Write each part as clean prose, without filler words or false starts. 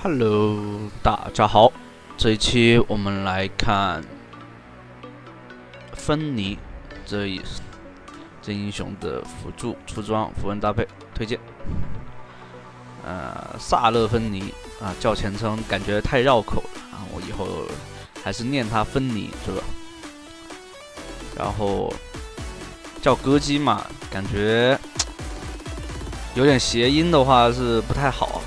Hello，大家好，这一期我们来看芬尼这英雄的辅助出装符文搭配推荐。萨勒芬尼啊，叫前称感觉太绕口了啊，我以后还是念它芬尼是吧？然后叫歌姬嘛，感觉有点谐音的话是不太好。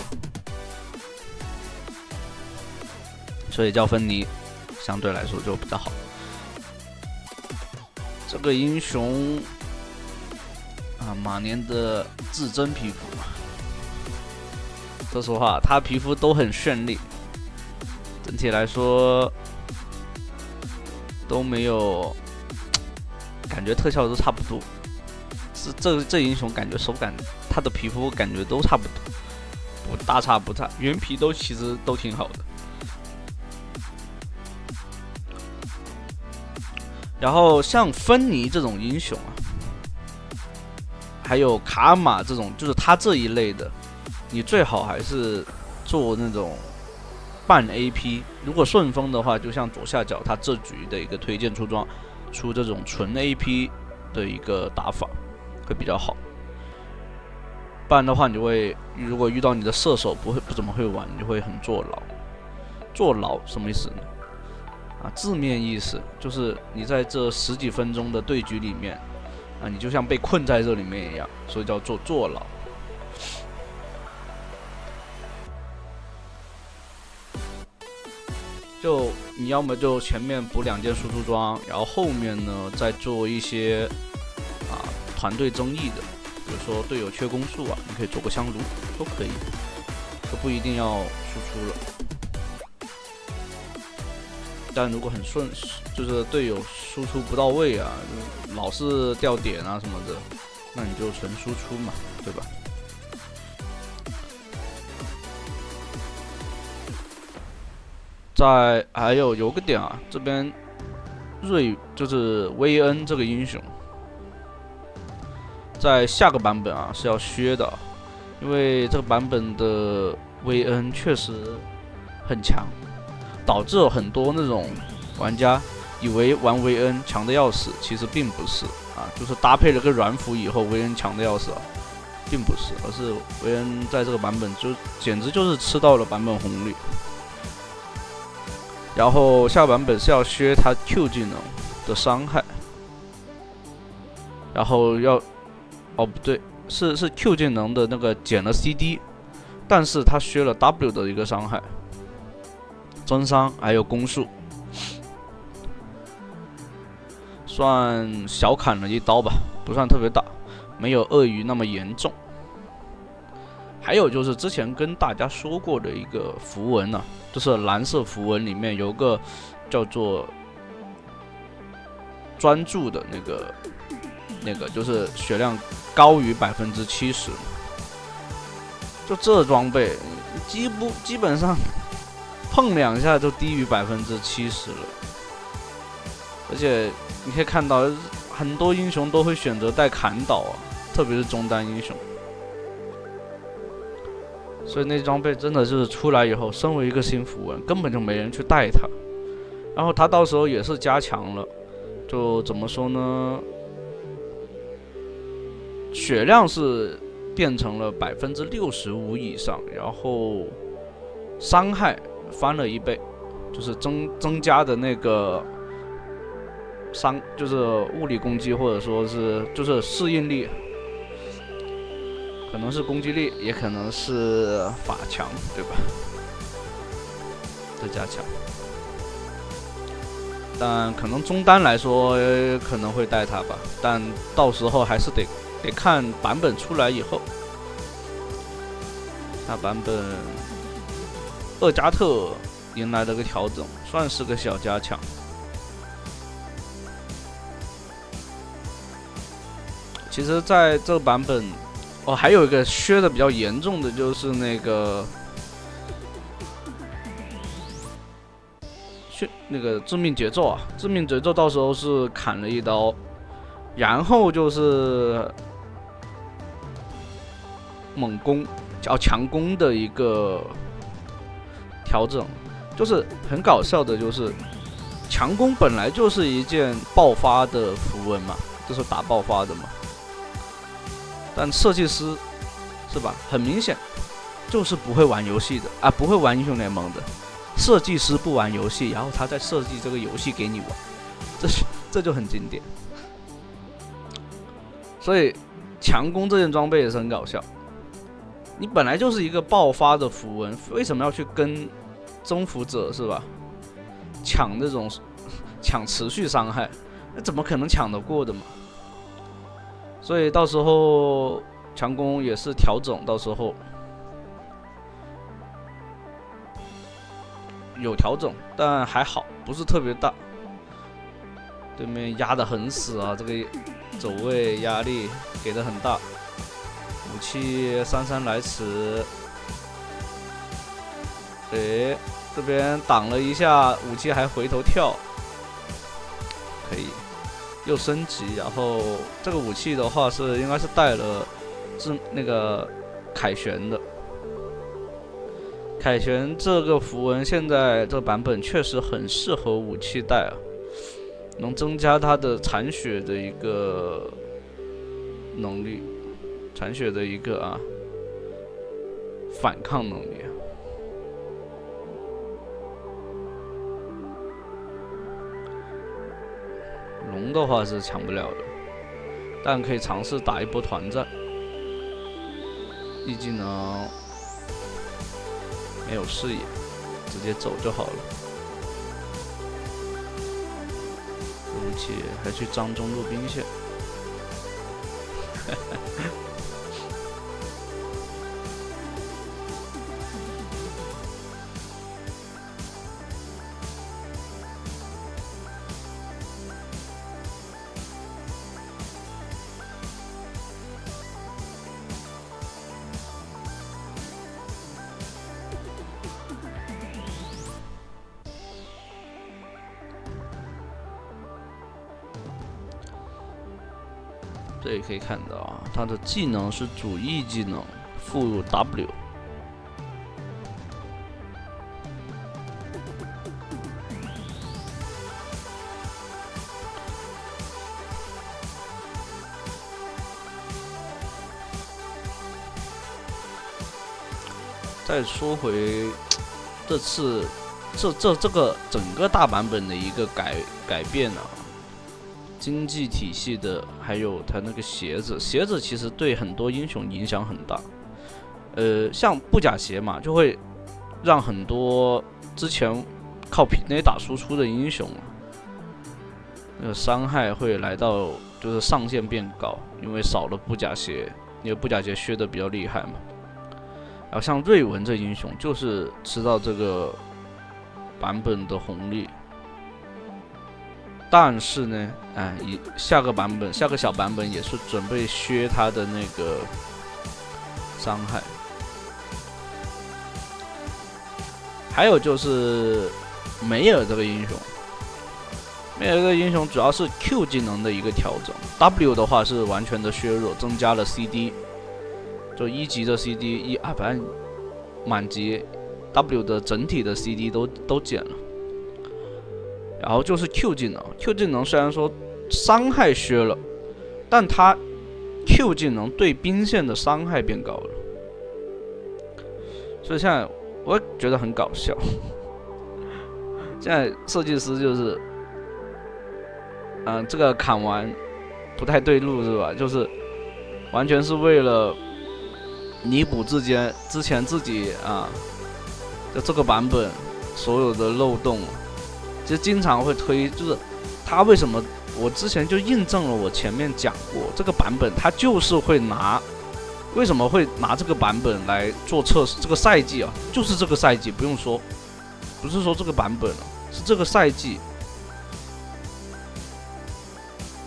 所以叫芬尼相对来说就比较好。这个英雄啊，马年的至臻皮肤，说实话，他皮肤都很绚丽，整体来说都没有，感觉特效都差不多。这英雄感觉手感，他的皮肤感觉都差不多，不大差不差，原皮都其实都挺好的。然后像芬尼这种英雄啊，还有卡玛这种，就是他这一类的，你最好还是做那种半 AP。如果顺风的话，就像左下角他这局的一个推荐出装，出这种纯 AP 的一个打法会比较好。不然的话，你就会如果遇到你的射手不怎么会玩，你就会很坐牢。坐牢什么意思呢？字面意思就是你在这十几分钟的对局里面，你就像被困在这里面一样，所以叫做坐牢。就你要么就前面补2件输出装，然后后面呢再做一些团队争议的，比如说队友缺攻速你可以做个香炉都可以，都不一定要输出了。但如果很顺，就是队友输出不到位老是掉点什么的，那你就纯输出嘛，对吧？还有个点这边就是薇恩这个英雄，在下个版本是要削的，因为这个版本的薇恩确实很强。导致很多那种玩家以为玩维恩强的要死，其实并不是就是搭配了个软辅以后，维恩强的要死并不是，而是维恩在这个版本就简直就是吃到了版本红利。然后下个版本是要削他 Q 技能的伤害，然后不对，是 Q 技能的那个减了 CD， 但是他削了 W 的一个伤害。增伤还有攻速，算小砍了一刀吧，不算特别大，没有鳄鱼那么严重。还有就是之前跟大家说过的一个符文就是蓝色符文里面有个叫做专注的那个就是血量高于70%，就这装备基本上碰2下就低于70%了，而且你可以看到很多英雄都会选择带砍倒特别是中单英雄，所以那装备真的就是出来以后，身为一个新符文，根本就没人去带它，然后它到时候也是加强了，就怎么说呢？血量是变成了65%以上，然后伤害翻了1倍，就是增加的那个就是物理攻击，或者说是就是适应力，可能是攻击力，也可能是法强，对吧？的加强，但可能中单来说可能会带它吧，但到时候还是得看版本出来以后。那版本厄加特迎来了个调整，算是个小加强。其实在这个版本还有一个削的比较严重的就是那个致命节奏致命节奏到时候是砍了1刀，然后就是猛攻强攻的一个调整，就是很搞笑的，就是强攻本来就是一件爆发的符文嘛，就是打爆发的嘛，但设计师是吧，很明显就是不会玩游戏的啊，不会玩英雄联盟的。设计师不玩游戏，然后他再设计这个游戏给你玩，这就很经典。所以强攻这件装备也是很搞笑。你本来就是一个爆发的符文，为什么要去跟征服者是吧？抢那种抢持续伤害，那怎么可能抢得过的嘛？所以到时候强攻也是调整，到时候有调整，但还好，不是特别大。对面压得很死啊，这个走位压力给的很大。武器姗来迟，这边挡了一下，武器还回头跳，可以又升级。然后这个武器的话应该是带了那个凯旋的。凯旋这个符文现在这个版本确实很适合武器带啊，能增加它的残血的一个能力，残血的一个反抗能力。龙的话是抢不了的，但可以尝试打一波团战。一技能没有视野，直接走就好了。对不起，还去张中路兵线。这里可以看到啊，他的技能是主 E 技能副 W。再说回这次这个整个大版本的一个改变啊。经济体系的，还有它那个鞋子其实对很多英雄影响很大。像布甲鞋嘛，就会让很多之前靠平内打输出的英雄，那个伤害会来到就是上限变高，因为少了布甲鞋，因为布甲鞋削的比较厉害嘛。然后像瑞文这英雄就是吃到这个版本的红利。但是呢，下个小版本也是准备削他的那个伤害。还有就是梅尔这个英雄，梅尔这个英雄主要是 Q 技能的一个调整 ，W 的话是完全的削弱，增加了 CD， 就1级的 CD 反正满级 W 的整体的 CD 都减了。然后就是 Q 技能虽然说伤害削了，但它 Q 技能对兵线的伤害变高了，所以现在我觉得很搞笑。现在设计师就是，这个砍完不太对路是吧？就是完全是为了弥补之前自己就这个版本所有的漏洞。其实经常会推，就是他为什么我之前就印证了我前面讲过，这个版本他就是会为什么会拿这个版本来做测试？这个赛季就是这个赛季，不用说，不是说这个版本是这个赛季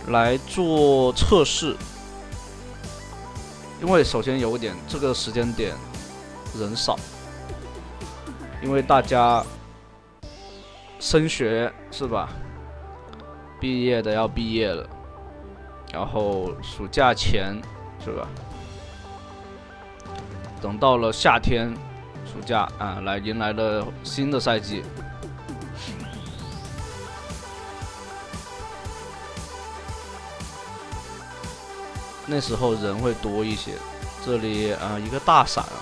来做测试。因为首先有一点，这个时间点人少，因为大家升学是吧？毕业的要毕业了，然后暑假前是吧？等到了夏天，暑假啊，来迎来了新的赛季。那时候人会多一些。这里一个大闪啊，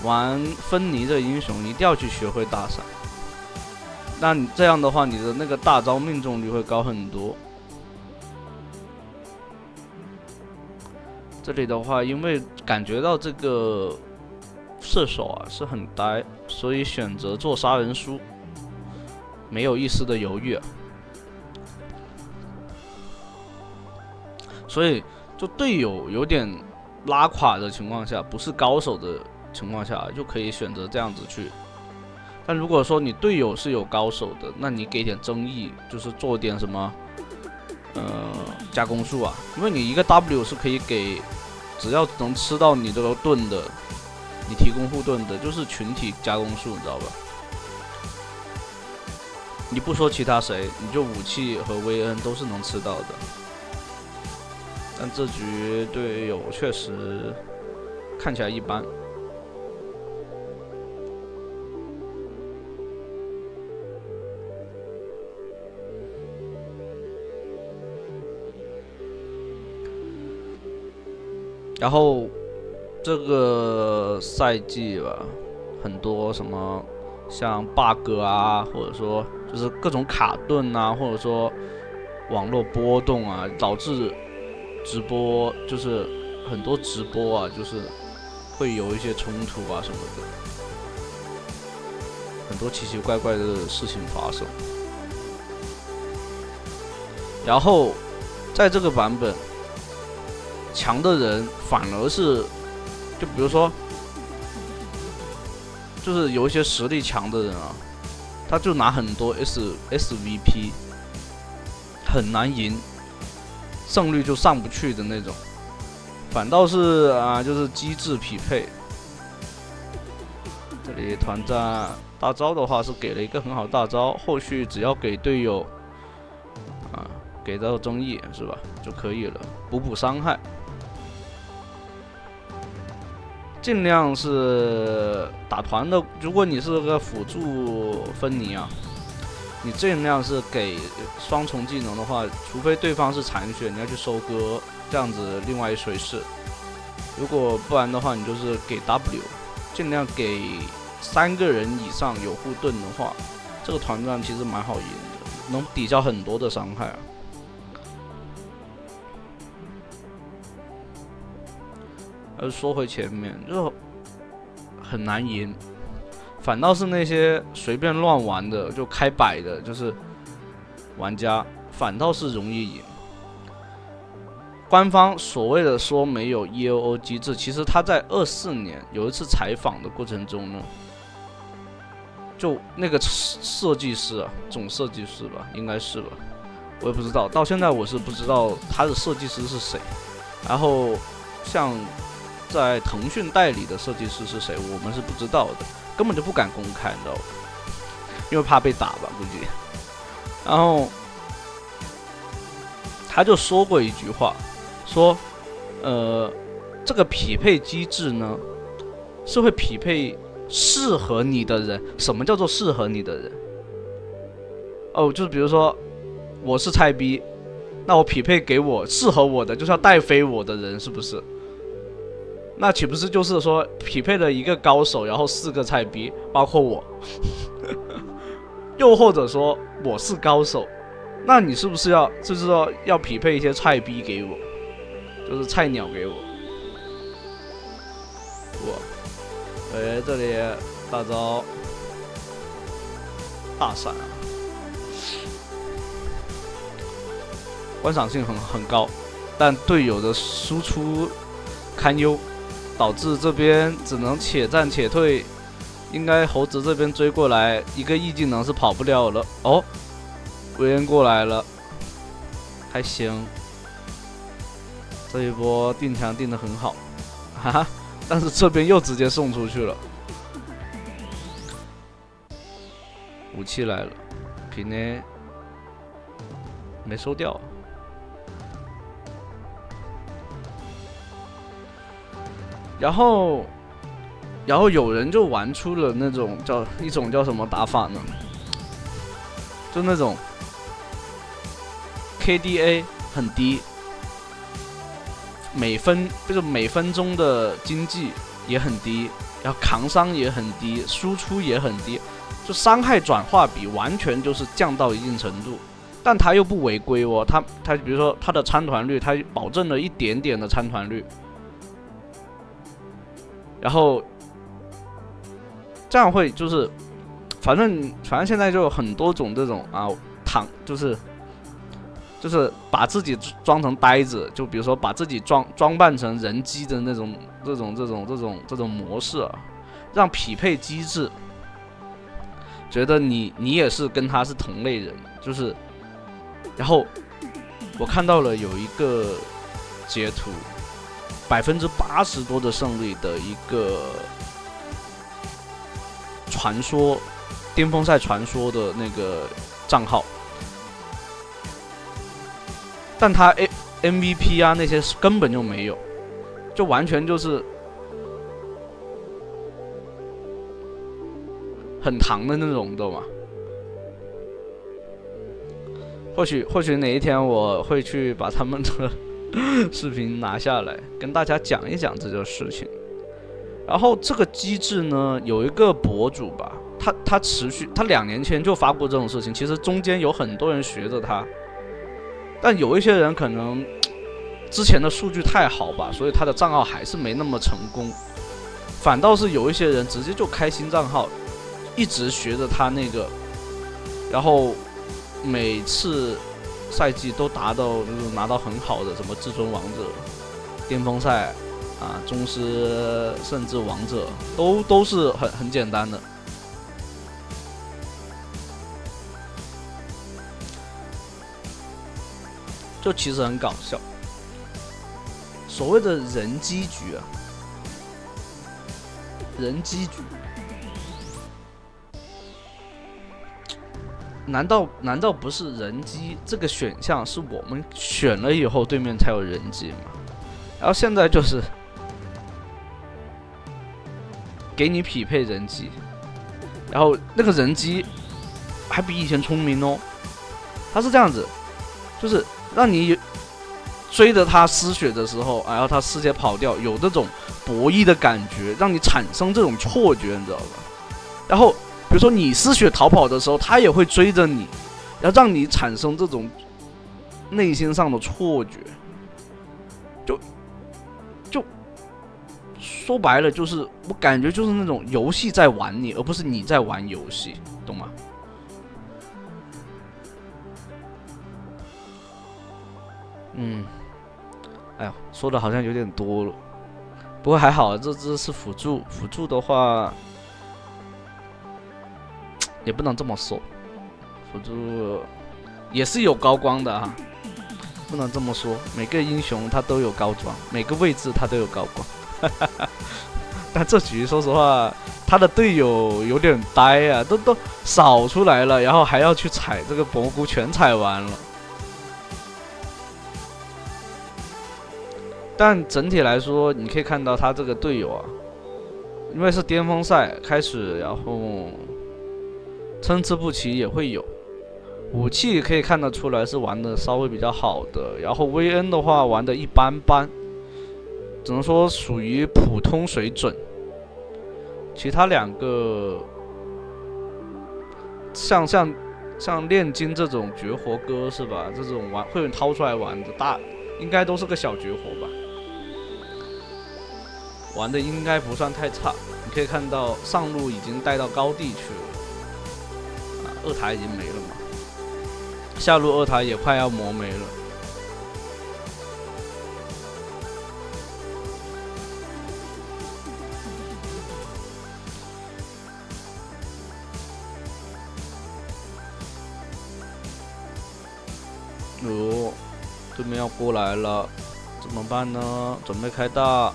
玩芬妮的英雄一定要去学会大闪。那你这样的话，你的那个大招命中率会高很多。这里的话，因为感觉到这个射手啊是很呆，所以选择做杀人书，没有一丝的犹豫啊。所以就队友有点拉垮的情况下，不是高手的情况下，就可以选择这样子去。但如果说你队友是有高手的，那你给点争议，就是做点什么加攻术啊，因为你一个 W 是可以给，只要能吃到你这个盾的，你提供护盾的，就是群体加攻术，你知道吧？你不说其他谁，你就武器和薇恩都是能吃到的。但这局队友确实看起来一般。然后这个赛季吧，很多什么像 bug 啊，或者说就是各种卡顿啊，或者说网络波动啊，导致直播就是很多直播啊，就是会有一些冲突啊什么的，很多奇奇怪怪的事情发生。然后在这个版本，强的人反而是，就比如说，就是有一些实力强的人啊，他就拿很多 SVP， 很难赢，胜率就上不去的那种。反倒是就是机制匹配。这里团战大招的话是给了一个很好的大招，后续只要给队友给到争议是吧就可以了，补伤害。尽量是打团的，如果你是个辅助芬妮啊，你尽量是给双重技能的话，除非对方是残血，你要去收割，这样子另外一回事。如果不然的话，你就是给 W， 尽量给3个人以上有护盾的话，这个团战其实蛮好赢的，能抵消很多的伤害啊。说回前面，就很难赢，反倒是那些随便乱玩的，就开摆的，就是玩家，反倒是容易赢。官方所谓的说没有 EOO 机制，其实他在24年有一次采访的过程中呢，就那个设计师啊，总设计师吧，应该是吧，我也不知道，到现在我是不知道他的设计师是谁。然后像在腾讯代理的设计师是谁，我们是不知道的，根本就不敢公开，你知道吧？因为怕被打吧，估计。然后他就说过一句话，说，这个匹配机制呢，是会匹配适合你的人。什么叫做适合你的人？就是比如说我是菜逼，那我匹配给我适合我的，就是要带飞我的人，是不是？那岂不是就是说匹配了一个高手，然后4个菜逼，包括我？又或者说我是高手，那你是不是就是说要匹配一些菜逼给我，就是菜鸟给我？这里大招大闪啊，观赏性很高，但队友的输出堪忧。导致这边只能且战且退，应该猴子这边追过来，一个 E 技能是跑不了了。薇恩过来了，还行，这一波定墙定得很好，哈哈，但是这边又直接送出去了。武器来了，皮内没收掉。然后然后有人就玩出了那种叫什么打法呢？就那种 KDA 很低，每分钟的经济也很低，然后扛伤也很低，输出也很低，就伤害转化比完全就是降到一定程度。但他又不违规哦，他比如说他的参团率，他保证了一点点的参团率，然后这样会就是，反正现在就有很多种这种啊就是把自己装成呆子，就比如说把自己装扮成人机的这种模式啊，让匹配机制觉得你也是跟他是同类人，就是。然后我看到了有一个截图，80%多的胜率的一个传说巅峰赛传说的那个账号，但他 MVP 啊那些根本就没有，就完全就是很糖的那种，懂吗？或许哪一天我会去把他们的视频拿下来，跟大家讲一讲这个事情。然后这个机制呢，有一个博主吧，他2年前就发过这种事情，其实中间有很多人学着他，但有一些人可能之前的数据太好吧，所以他的账号还是没那么成功。反倒是有一些人直接就开新账号，一直学着他那个，然后每次赛季都达到就是拿到很好的什么至尊王者、巅峰赛啊、宗师甚至王者都是很简单的。就其实很搞笑，所谓的人机局啊，人机局，难道不是人机这个选项是我们选了以后对面才有人机吗？然后现在就是给你匹配人机，然后那个人机还比以前聪明哦，他是这样子，就是让你追着他失血的时候，然后他失血跑掉，有这种博弈的感觉，让你产生这种错觉，你知道吧？然后比如说你失血逃跑的时候，他也会追着你，然后让你产生这种内心上的错觉，就说白了，就是我感觉就是那种游戏在玩你，而不是你在玩游戏，懂吗？哎呀，说的好像有点多了，不过还好，这是辅助，辅助的话也不能这么说，辅助也是有高光的哈，不能这么说，每个英雄他都有高装，每个位置他都有高光，但这局说实话，他的队友有点呆啊，都扫出来了，然后还要去踩这个蘑菇，全踩完了。但整体来说，你可以看到他这个队友啊，因为是巅峰赛开始，然后参差不齐也会有，武器可以看得出来是玩的稍微比较好的，然后 VN 的话玩的一般般，只能说属于普通水准。其他两个像炼金这种绝活哥是吧？这种会掏出来玩的应该都是个小绝活吧。玩的应该不算太差，你可以看到上路已经带到高地去了，二台已经没了嘛，下路二台也快要磨没了。对面要过来了，怎么办呢？准备开大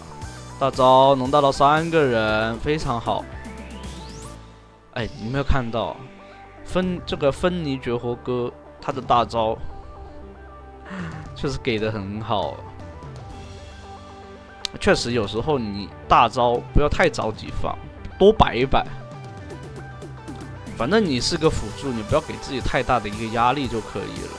招，能大到3个人，非常好。哎，你没有看到这个芬尼绝活哥他的大招，确实给的很好。确实有时候你大招不要太着急放，多摆一摆。反正你是个辅助，你不要给自己太大的一个压力就可以了。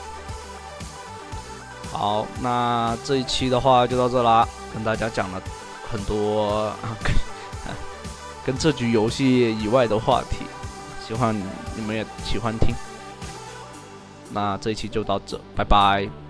好，那这一期的话就到这啦，跟大家讲了很多跟这局游戏以外的话题，希望你们也喜欢听。那这一期就到这，拜拜。